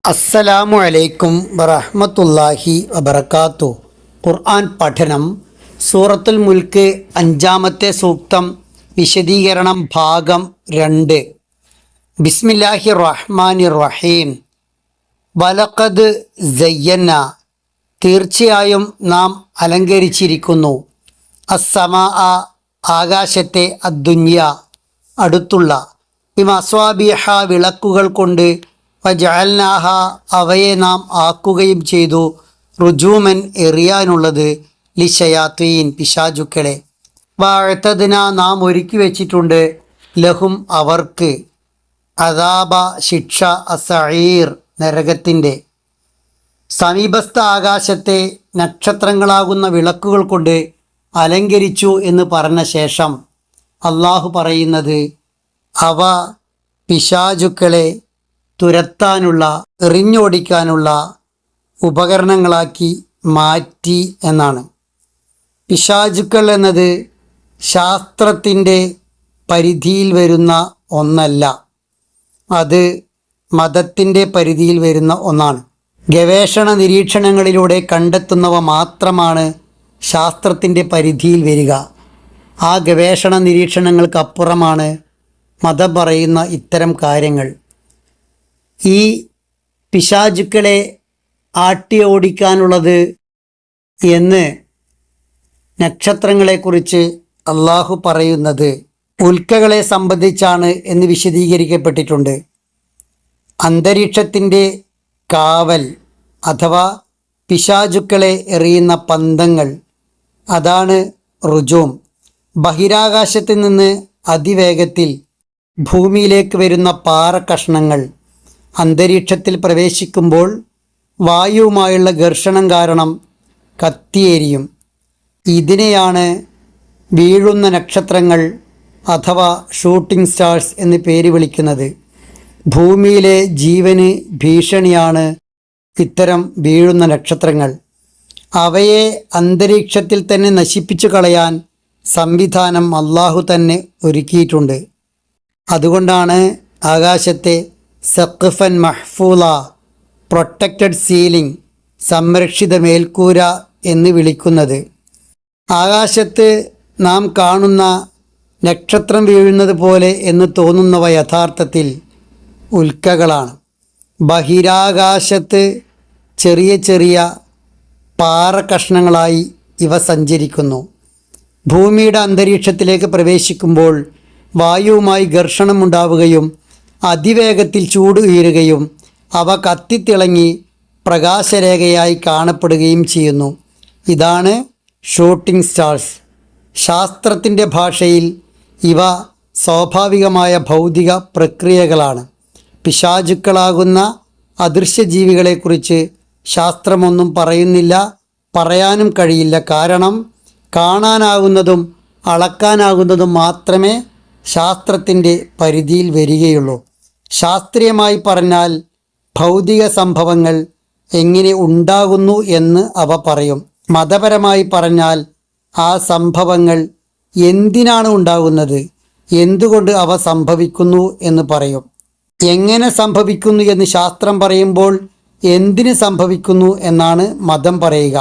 അസ്സലാമു അലൈക്കും വറഹ്മത്തുള്ളാഹി വബറകാതുഹു. ഖുർആൻ പഠനം. സൂറത്തുൽ മുൽക്ക് 5-ാമത്തെ സൂക്തം വിശദീകരണം ഭാഗം 2. ബിസ്മില്ലാഹിർ റഹ്മാനിർ റഹീം. വലഖദ് സയ്യന, തീർച്ചയായും നാം അലങ്കരിച്ചിരിക്കുന്നു, അസ്സമാ, ആകാശത്തെ, അദ്ദുനിയ, അടുത്തുള്ള, ബിമസ്വാബിഹ, വിളക്കുകൾ കൊണ്ട്, വജഅൽനാഹ, അവയെ നാം ആക്കുകയും ചെയ്തു, റുജൂമൻ, എറിയാനുള്ളത്, ലിശയാത്തീൻ, പിശാചുക്കളെ, വഅതദ്ന, നാം ഒരുക്കി വച്ചിട്ടുണ്ട്, ലഹും, അവർക്ക്, അദാബ, ശിക്ഷ, അസഈർ, നരകത്തിൻ്റെ. സമീപസ്ഥ ആകാശത്തെ നക്ഷത്രങ്ങളാകുന്ന വിളക്കുകൾ കൊണ്ട് അലങ്കരിച്ചു എന്ന് പറഞ്ഞ ശേഷം അള്ളാഹു പറയുന്നത്, അവ പിശാചുക്കളെ തുരത്താനുള്ള, എറിഞ്ഞോടിക്കാനുള്ള ഉപകരണങ്ങളാക്കി മാറ്റി എന്നാണ്. പിശാചുക്കൾ എന്നത് ശാസ്ത്രത്തിൻ്റെ പരിധിയിൽ വരുന്ന ഒന്നല്ല, അത് മതത്തിൻ്റെ പരിധിയിൽ വരുന്ന ഒന്നാണ്. ഗവേഷണ നിരീക്ഷണങ്ങളിലൂടെ കണ്ടെത്തുന്നവ മാത്രമാണ് ശാസ്ത്രത്തിൻ്റെ പരിധിയിൽ വരിക. ആ ഗവേഷണ നിരീക്ഷണങ്ങൾക്കപ്പുറമാണ് മതം പറയുന്ന ഇത്തരം കാര്യങ്ങൾ. ഈ പിശാചുക്കളെ ആട്ടി ഓടിക്കാനുള്ളത് എന്ന് നക്ഷത്രങ്ങളെക്കുറിച്ച് അള്ളാഹു പറയുന്നത് ഉൽക്കകളെ സംബന്ധിച്ചാണ് എന്ന് വിശദീകരിക്കപ്പെട്ടിട്ടുണ്ട്. അന്തരീക്ഷത്തിൻ്റെ കാവൽ അഥവാ പിശാചുക്കളെ എറിയുന്ന പന്തങ്ങൾ, അതാണ് റുജൂം. ബഹിരാകാശത്ത് നിന്ന് അതിവേഗത്തിൽ ഭൂമിയിലേക്ക് വരുന്ന പാറക്കഷ്ണങ്ങൾ അന്തരീക്ഷത്തിൽ പ്രവേശിക്കുമ്പോൾ വായുവുമായുള്ള ഘർഷണം കാരണം കത്തിയേരിയും. ഇതിനെയാണ് വീഴുന്ന നക്ഷത്രങ്ങൾ അഥവാ ഷൂട്ടിംഗ് സ്റ്റാർസ് എന്ന് പേര് വിളിക്കുന്നത്. ഭൂമിയിലെ ജീവന് ഭീഷണിയാണ് ഇത്തരം വീഴുന്ന നക്ഷത്രങ്ങൾ. അവയെ അന്തരീക്ഷത്തിൽ തന്നെ നശിപ്പിച്ചു കളയാൻ സംവിധാനം അള്ളാഹു തന്നെ ഒരുക്കിയിട്ടുണ്ട്. അതുകൊണ്ടാണ് ആകാശത്തെ സഖ്ഫൻ മഹ്ഫൂള, പ്രൊട്ടക്റ്റഡ് സീലിംഗ്, സംരക്ഷിത മേൽക്കൂര എന്ന് വിളിക്കുന്നത്. ആകാശത്ത് നാം കാണുന്ന നക്ഷത്രം വീഴുന്നത് പോലെ എന്ന് തോന്നുന്നവ യഥാർത്ഥത്തിൽ ഉൽക്കകളാണ്. ബഹിരാകാശത്ത് ചെറിയ ചെറിയ പാറക്കഷ്ണങ്ങളായി ഇവ സഞ്ചരിക്കുന്നു. ഭൂമിയുടെ അന്തരീക്ഷത്തിലേക്ക് പ്രവേശിക്കുമ്പോൾ വായുവുമായി ഘർഷണമുണ്ടാവുകയും അതിവേഗത്തിൽ ചൂട് ഉയരുകയും അവ കത്തിത്തിളങ്ങി പ്രകാശരേഖയായി കാണപ്പെടുകയും ചെയ്യുന്നു. ഇതാണ് ഷൂട്ടിംഗ് സ്റ്റാർസ്. ശാസ്ത്രത്തിൻ്റെ ഭാഷയിൽ ഇവ സ്വാഭാവികമായ ഭൗതിക പ്രക്രിയകളാണ്. പിശാചുക്കളാകുന്ന അദൃശ്യജീവികളെക്കുറിച്ച് ശാസ്ത്രമൊന്നും പറയുന്നില്ല, പറയാനും കഴിയില്ല. കാരണം കാണാനാകുന്നതും അളക്കാനാകുന്നതും മാത്രമേ ശാസ്ത്രത്തിൻ്റെ പരിധിയിൽ വരികയുള്ളൂ. ശാസ്ത്രീയമായി പറഞ്ഞാൽ ഭൗതിക സംഭവങ്ങൾ എങ്ങനെ ഉണ്ടാകുന്നു എന്ന് അവ പറയും. മതപരമായി പറഞ്ഞാൽ ആ സംഭവങ്ങൾ എന്തിനാണ് ഉണ്ടാകുന്നത്, എന്തുകൊണ്ട് അവ സംഭവിക്കുന്നു എന്ന് പറയും. എങ്ങനെ സംഭവിക്കുന്നു എന്ന് ശാസ്ത്രം പറയുമ്പോൾ എന്തിന് സംഭവിക്കുന്നു എന്നാണ് മതം പറയുക.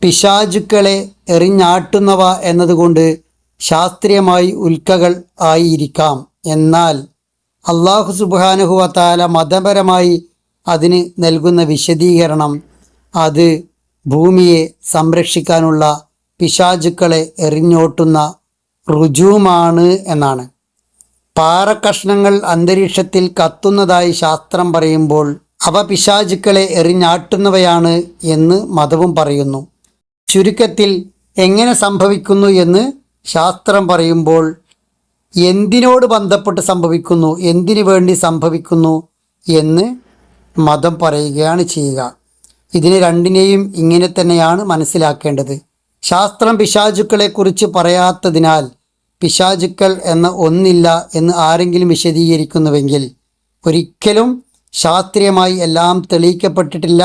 പിശാചുക്കളെ എറിഞ്ഞാട്ടുന്നവ എന്നതുകൊണ്ട് ശാസ്ത്രീയമായി ഉൽക്കകൾ ആയിരിക്കാം. എന്നാൽ അല്ലാഹു സുബ്ഹാനഹു വ തആല മതപരമായി അതിന് നൽകുന്ന വിശദീകരണം അത് ഭൂമിയെ സംരക്ഷിക്കാനുള്ള പിശാചുക്കളെ എറിഞ്ഞോട്ടുന്ന റുജൂമാണ് എന്നാണ്. പാറക്കഷ്ണങ്ങൾ അന്തരീക്ഷത്തിൽ കത്തുന്നതായി ശാസ്ത്രം പറയുമ്പോൾ അവ പിശാചുക്കളെ എറിഞ്ഞാട്ടുന്നവയാണ് എന്ന് മതവും പറയുന്നു. ചുരുക്കത്തിൽ എങ്ങനെ സംഭവിക്കുന്നു എന്ന് ശാസ്ത്രം പറയുമ്പോൾ എന്തിനോട് ബന്ധപ്പെട്ട് സംഭവിക്കുന്നു, എന്തിനു വേണ്ടി സംഭവിക്കുന്നു എന്ന് മതം പറയുകയാണ് ചെയ്യുക. ഇതിനെ രണ്ടിനെയും ഇങ്ങനെ തന്നെയാണ് മനസ്സിലാക്കേണ്ടത്. ശാസ്ത്രം പിശാചുക്കളെക്കുറിച്ച് പറയാത്തതിനാൽ പിശാചുക്കൾ എന്ന ഒന്നില്ല എന്ന് ആരെങ്കിലും വിശദീകരിക്കുന്നുവെങ്കിൽ ഒരിക്കലും ശാസ്ത്രീയമായി എല്ലാം തെളിയിക്കപ്പെട്ടിട്ടില്ല,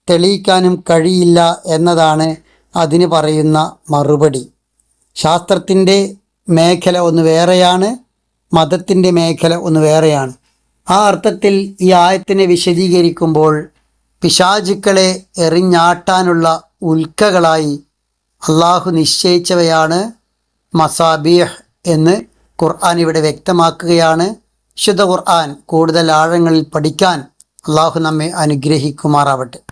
തെളിയിക്കാനും കഴിയില്ല എന്നതാണ് അതിന് പറയുന്ന മറുപടി. ശാസ്ത്രത്തിൻ്റെ മേഖല ഒന്ന് വേറെയാണ്, മതത്തിൻ്റെ മേഖല ഒന്ന് വേറെയാണ്. ആ അർത്ഥത്തിൽ ഈ ആയത്തിനെ വിശദീകരിക്കുമ്പോൾ പിശാചുക്കളെ എറിഞ്ഞാട്ടാനുള്ള ഉൽക്കകളായി അള്ളാഹു നിശ്ചയിച്ചവയാണ് മസാബീഹ് എന്ന് ഖുർആൻ ഇവിടെ വ്യക്തമാക്കുകയാണ്. വിശുദ്ധ ഖുർആൻ കൂടുതൽ ആഴങ്ങളിൽ പഠിക്കാൻ അള്ളാഹു നമ്മെ അനുഗ്രഹിക്കുമാറാവട്ടെ.